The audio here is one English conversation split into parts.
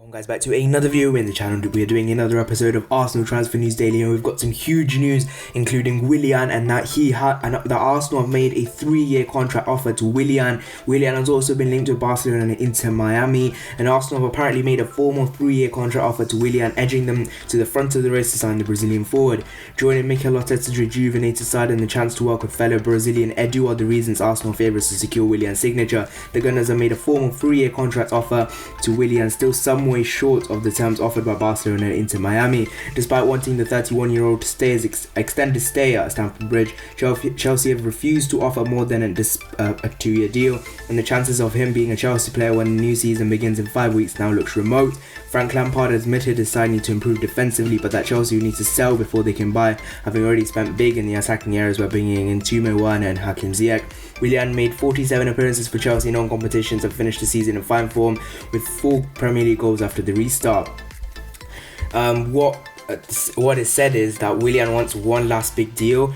Welcome guys back to another video in the channel. We are doing another episode of Arsenal Transfer News Daily, and we've got some huge news including Willian, and that Arsenal have made a 3-year contract offer to Willian. Willian has also been linked to Barcelona and Inter Miami, and Arsenal have apparently made a formal 3-year contract offer to Willian, edging them to the front of the race to sign the Brazilian forward. Joining Mikel Arteta's rejuvenated side and the chance to work with fellow Brazilian Edu are the reasons Arsenal favourites to secure Willian's signature. The Gunners have made a formal 3-year contract offer to Willian, still some way short of the terms offered by Barcelona and Inter Miami. Despite wanting the 31-year-old to extend his stay at Stamford Bridge, Chelsea have refused to offer more than a 2-year deal, and the chances of him being a Chelsea player when the new season begins in 5 weeks now looks remote. Frank Lampard admitted his side need to improve defensively, but that Chelsea need to sell before they can buy, having already spent big in the attacking areas by bringing in Timo Werner and Hakim Ziyech. Willian made 47 appearances for Chelsea in all competitions and finished the season in fine form with 4 Premier League goals after the restart. What is said is that Willian wants one last big deal.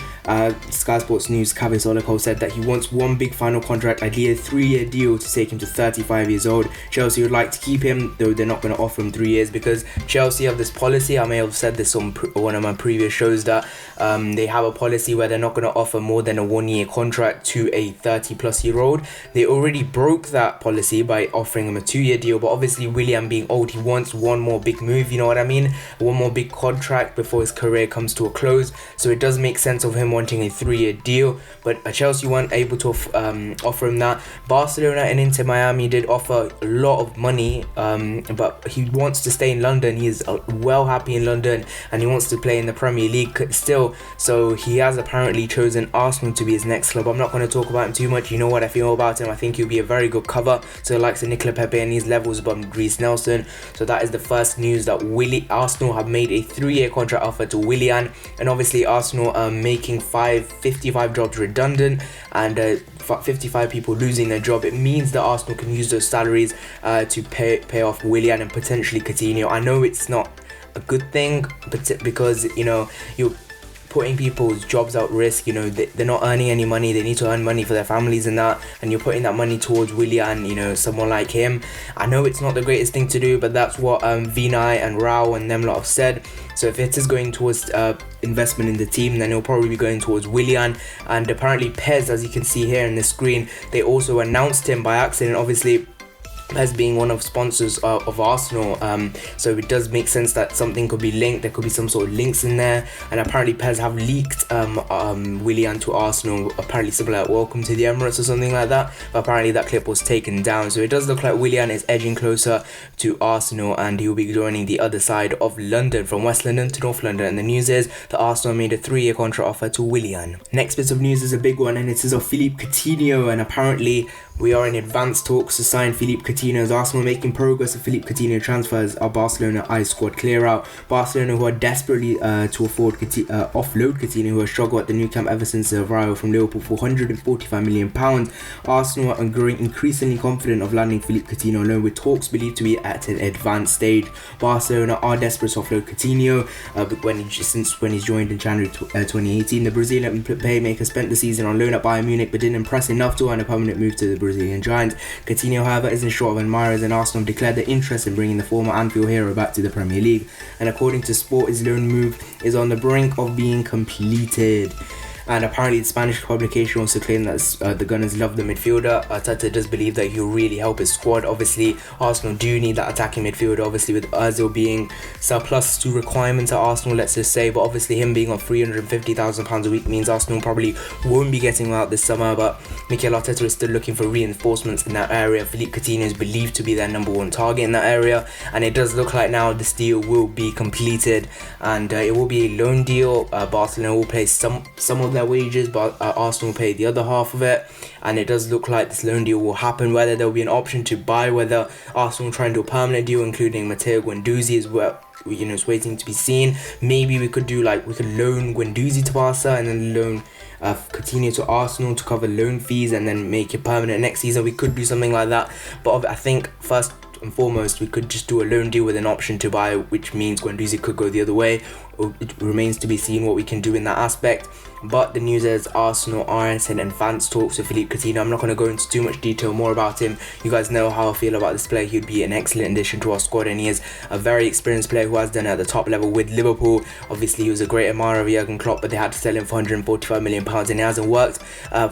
Sky Sports News' Kaveh Solokol said that he wants one big final contract, ideally a 3-year deal to take him to 35 years old. Chelsea would like to keep him, though they're not going to offer him 3 years because Chelsea have this policy. I may have said this on one of my previous shows, that they have a policy where they're not going to offer more than a 1-year contract to a 30-plus-year-old. They already broke that policy by offering him a 2-year deal, but obviously Willian being old, he wants one more big move, you know what I mean? One more big contract before his career comes to a close, so it does make sense of him wanting a 3-year deal, but Chelsea weren't able to offer him that. Barcelona and Inter Miami did offer a lot of money, but he wants to stay in London. He is well happy in London and he wants to play in the Premier League still, so he has apparently chosen Arsenal to be his next club. I'm not going to talk about him too much. You know what I feel about him. I think he'll be a very good cover to the likes of Nicola Pepe, and his levels above Reece Nelson. So that is the first news, that Arsenal have made a 3-year contract offer to Willian, and obviously Arsenal are making 55 jobs redundant and 55 people losing their job. It means that Arsenal can use those salaries to pay off Willian and potentially Coutinho. I know it's not a good thing, but because you're putting people's jobs at risk, they're not earning any money, they need to earn money for their families and that, and you're putting that money towards Willian, someone like him. I know it's not the greatest thing to do, but that's what Vinay and Rao and them lot have said. So if it is going towards investment in the team, then it'll probably be going towards Willian. And apparently Pez, as you can see here in the screen, they also announced him by accident, obviously as being one of sponsors of Arsenal, so it does make sense that something could be linked. There could be some sort of links in there, and apparently Pez have leaked Willian to Arsenal, apparently something like welcome to the Emirates or something like that, but apparently that clip was taken down. So it does look like Willian is edging closer to Arsenal, and he will be joining the other side of London, from West London to North London. And the news is that Arsenal made a 3-year contract offer to Willian. Next bit of news is a big one, and it is of Philippe Coutinho, and apparently we are in advanced talks to sign Philippe Coutinho. As Arsenal making progress with Philippe Coutinho transfers, our Barcelona I squad clear out. Barcelona, who are desperately to afford offload Coutinho, who has struggled at the new camp ever since the arrival from Liverpool for £145 million. Arsenal are growing increasingly confident of landing Philippe Coutinho alone, with talks believed to be at an advanced stage. Barcelona are desperate to offload Coutinho when he's joined in January 2018. The Brazilian playmaker spent the season on loan at Bayern Munich, but didn't impress enough to earn a permanent move to the Brazilian giants. Coutinho, however, isn't short of admirers, and Arsenal declared their interest in bringing the former Anfield hero back to the Premier League. And according to Sport, his loan move is on the brink of being completed. And apparently the Spanish publication also claimed that the Gunners love the midfielder. Arteta does believe that he'll really help his squad. Obviously, Arsenal do need that attacking midfielder, obviously with Ozil being surplus to requirements at Arsenal, let's just say. But obviously him being on £350,000 a week means Arsenal probably won't be getting him out this summer. But Mikel Arteta is still looking for reinforcements in that area. Philippe Coutinho is believed to be their number 1 target in that area, and it does look like now this deal will be completed, and it will be a loan deal. Barcelona will pay some of their wages, but Arsenal will pay the other half of it, and it does look like this loan deal will happen. Whether there will be an option to buy, whether Arsenal try and do a permanent deal including Matteo Guendouzi as well, it's waiting to be seen. Maybe we could loan Guendouzi to Barca and then loan Coutinho to Arsenal to cover loan fees and then make it permanent next season. We could do something like that, but I think first and foremost, we could just do a loan deal with an option to buy, which means Guendouzi could go the other way. It remains to be seen what we can do in that aspect. But the news is Arsenal are in advanced talks with Philippe Coutinho. I'm not going to go into too much detail more about him. You guys know how I feel about this player. He'd be an excellent addition to our squad, and he is a very experienced player who has done it at the top level with Liverpool. Obviously, he was a great admirer of Jurgen Klopp, but they had to sell him for £145 million, and it hasn't worked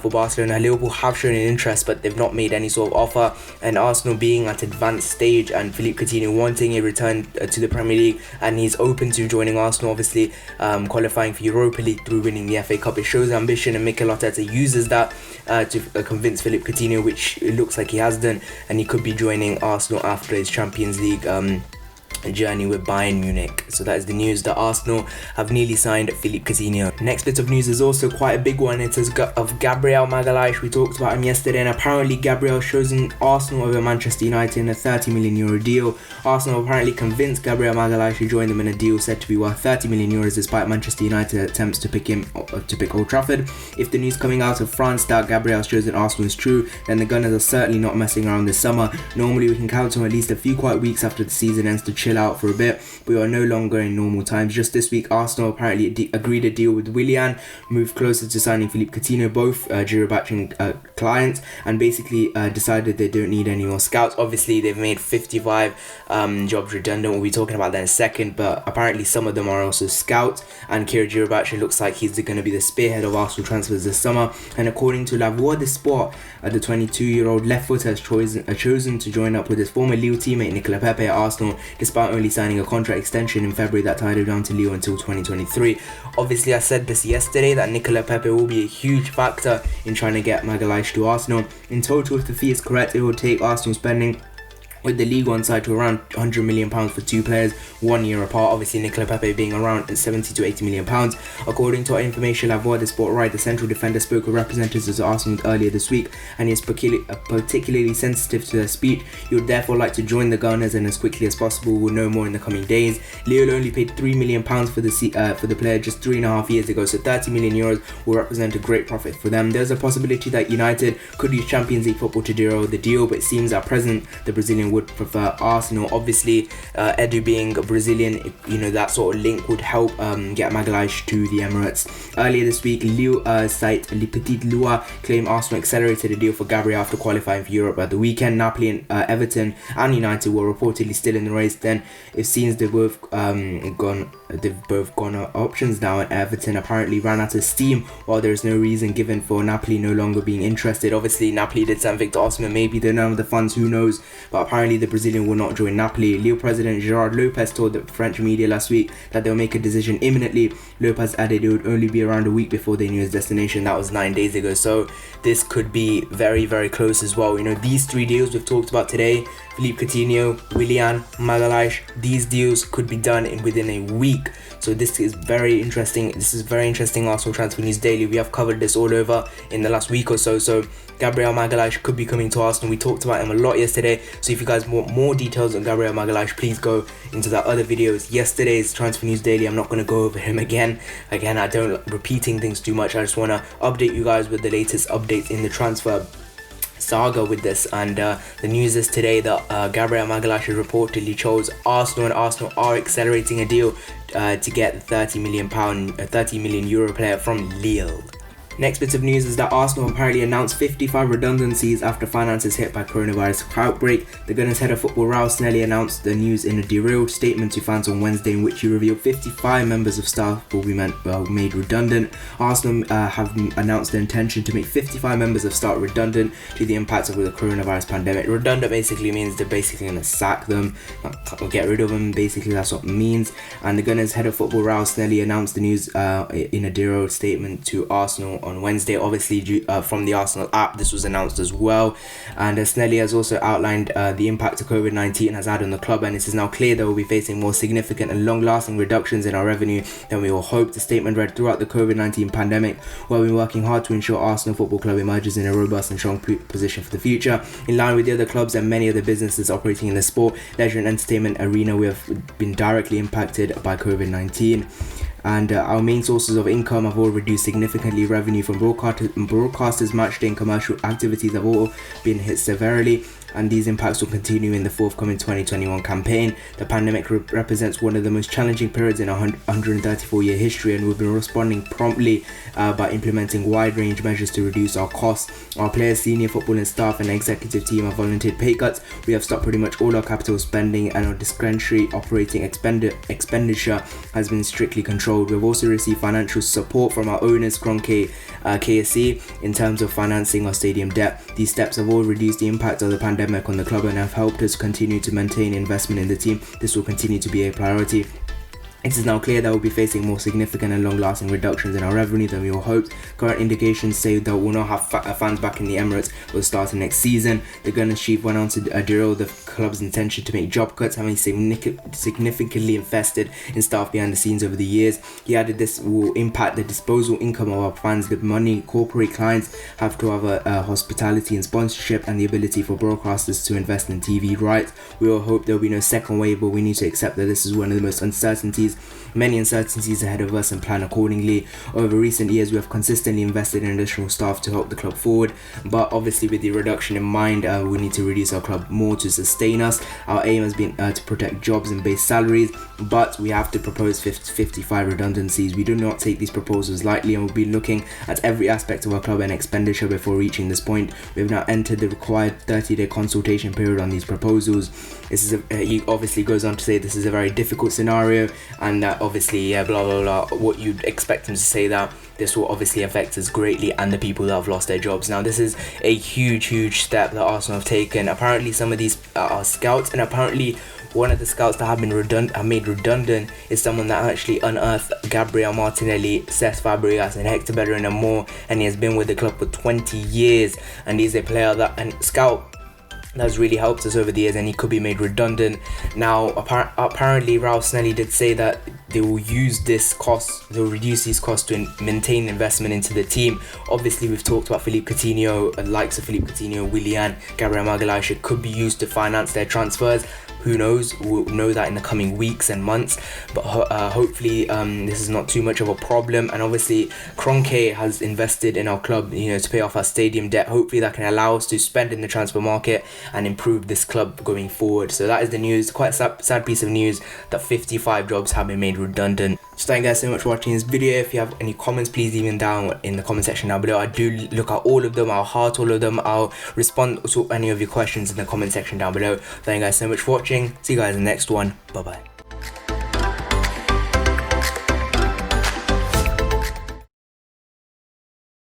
for Barcelona. Liverpool have shown an interest, but they've not made any sort of offer. And Arsenal being at advanced stage, and Philippe Coutinho wanting a return to the Premier League, and he's open to joining Arsenal, obviously qualifying for Europa League through winning the FA Cup. It shows ambition, and Mikel Arteta uses that to convince Philippe Coutinho, which it looks like he has done, and he could be joining Arsenal after his Champions League journey with Bayern Munich. So that is the news that Arsenal have nearly signed Philippe Coutinho. Next bit of news is also quite a big one. It is of Gabriel Magalhaes. We talked about him yesterday, and apparently Gabriel chosen Arsenal over Manchester United in a €30 million deal. Arsenal apparently convinced Gabriel Magalhaes to join them in a deal said to be worth €30 million, despite Manchester United attempts to pick Old Trafford. If the news coming out of France that Gabriel's chosen Arsenal is true, then the Gunners are certainly not messing around this summer. Normally we can count on at least a few quiet weeks after the season ends to chill out for a bit. We are no longer in normal times. Just this week, Arsenal apparently agreed a deal with Willian, moved closer to signing Philippe Coutinho, both Giribacci clients, and basically decided they don't need any more scouts. Obviously, they've made 55 jobs redundant. We'll be talking about that in a second, but apparently some of them are also scouts, and Kira Giribacci looks like he's going to be the spearhead of Arsenal transfers this summer. And according to La Voix des Sports, the 22-year-old left footer has chosen to join up with his former Lille teammate Nicolas Pepe at Arsenal, despite only signing a contract extension in February that tied him down to Lille until 2023. Obviously, I said this yesterday that Nicolas Pepe will be a huge factor in trying to get Magalhaes to Arsenal. In total, if the fee is correct, it will take Arsenal spending with the League One side to around £100 million for two players 1 year apart. Obviously, Nicolas Pepe being around £70 to £80 million. According to our information, La Voix des Sports, right, the central defender spoke with representatives of Arsenal earlier this week, and he is particularly sensitive to their speech. He would therefore like to join the Gunners, and as quickly as possible. We'll know more in the coming days. Lille only paid £3 million for the player just 3.5 years ago, so €30 million will represent a great profit for them. There's a possibility that United could use Champions League football to derail the deal, but it seems at present the Brazilian would prefer Arsenal. Obviously, Edu being Brazilian, that sort of link would help get Magalhaes to the Emirates. Earlier this week, Lille site Le Petit Loire claimed Arsenal accelerated a deal for Gabriel after qualifying for Europe at the weekend. Napoli and Everton and United were reportedly still in the race. Then it seems they've both gone options now, and Everton apparently ran out of steam, while there is no reason given for Napoli no longer being interested. Obviously, Napoli did something to Arsenal, maybe they don't have the funds, who knows, but apparently the Brazilian will not join Napoli. Lille president Gerard Lopez told the French media last week that they'll make a decision imminently. Lopez added it would only be around a week before they knew his destination. That was 9 days ago, so this could be very, very close as well. These three deals we've talked about today, Philippe Coutinho, Willian, Magalhaes, these deals could be done within a week. So this is very interesting. This is very interesting. Arsenal Transfer News Daily. We have covered this all over in the last week or so. So Gabriel Magalhaes could be coming to Arsenal. We talked about him a lot yesterday. So if you guys want more details on Gabriel Magalhaes, please go into that other videos. Yesterday's Transfer News Daily, I'm not going to go over him again. I don't like repeating things too much. I just want to update you guys with the latest updates in the transfer saga with this, and the news is today that Gabriel Magalhaes has reportedly chose Arsenal, and Arsenal are accelerating a deal to get the €30 million player from Lille. Next bit of news is that Arsenal apparently announced 55 redundancies after finances hit by coronavirus outbreak. The Gunners head of football Raul Snelly announced the news in a derailed statement to fans on Wednesday, in which he revealed 55 members of staff will be made redundant. Arsenal have announced their intention to make 55 members of staff redundant due to the impacts of the coronavirus pandemic. Redundant basically means they're basically going to sack them or get rid of them. Basically, that's what it means. And the Gunners head of football Raul Snelly announced the news in a derailed statement to Arsenal on Wednesday. Obviously, from the Arsenal app, this was announced as well. And Snelly has also outlined the impact of COVID-19 has had on the club, and it is now clear that we'll be facing more significant and long-lasting reductions in our revenue than we all hoped. The statement read, throughout the COVID-19 pandemic, we've been working hard to ensure Arsenal Football Club emerges in a robust and strong position for the future. In line with the other clubs and many other businesses operating in the sport, leisure and entertainment arena, we have been directly impacted by COVID-19. And our main sources of income have all reduced significantly. Revenue from broadcasters, matchday and commercial activities have all been hit severely. and these impacts will continue in the forthcoming 2021 campaign. The pandemic represents one of the most challenging periods in our 134-year history, and we've been responding promptly by implementing wide range measures to reduce our costs. Our players, senior footballing staff and executive team have volunteered pay cuts. We have stopped pretty much all our capital spending, and our discretionary operating expenditure has been strictly controlled. We've also received financial support from our owners, Kroenke KSC, in terms of financing our stadium debt. These steps have all reduced the impact of the pandemic on the club and have helped us continue to maintain investment in the team. This will continue to be a priority. It is now clear that we'll be facing more significant and long-lasting reductions in our revenue than we all hoped. Current indications say that we'll not have fans back in the Emirates for the start of next season. The Gunners chief went on to derail the club's intention to make job cuts, having significantly invested in staff behind the scenes over the years. He added this will impact the disposal income of our fans, the money corporate clients have to have hospitality and sponsorship, and the ability for broadcasters to invest in TV rights. We all hope there will be no second wave, but we need to accept that this is one of the most many uncertainties ahead of us, and plan accordingly. Over recent years, we have consistently invested in additional staff to help the club forward, but obviously with the reduction in mind, we need to reduce our club more to sustain us. Our aim has been to protect jobs and base salaries, but we have to propose 55 redundancies. We do not take these proposals lightly, and we'll be looking at every aspect of our club and expenditure before reaching this point. We have now entered the required 30-day consultation period on these proposals. He obviously goes on to say this is a very difficult scenario, and that obviously blah blah blah, what you'd expect him to say, that this will obviously affect us greatly and the people that have lost their jobs. Now this is a huge step that Arsenal have taken. Apparently some of these are scouts, and apparently one of the scouts that have been made redundant is someone that actually unearthed Gabriel, Martinelli, Cesc Fabregas and Hector Bellerin and more, and he has been with the club for 20 years, and he's a player scout that's really helped us over the years, and he could be made redundant. Now apparently Raul Snelly did say that they will reduce these costs to maintain investment into the team. Obviously we've talked about Philippe Coutinho, likes of Philippe Coutinho, Willian, Gabriel Magalhaes could be used to finance their transfers. Who knows? We'll know that in the coming weeks and months, but hopefully this is not too much of a problem. And obviously Kroenke has invested in our club, to pay off our stadium debt. Hopefully that can allow us to spend in the transfer market and improve this club going forward. So that is the news. Quite a sad piece of news that 55 jobs have been made redundant. So thank you guys so much for watching this video. If you have any comments, please leave them down in the comment section down below. I do look at all of them. I'll heart all of them. I'll respond to any of your questions in the comment section down below. Thank you guys so much for watching. See you guys in the next one. Bye bye.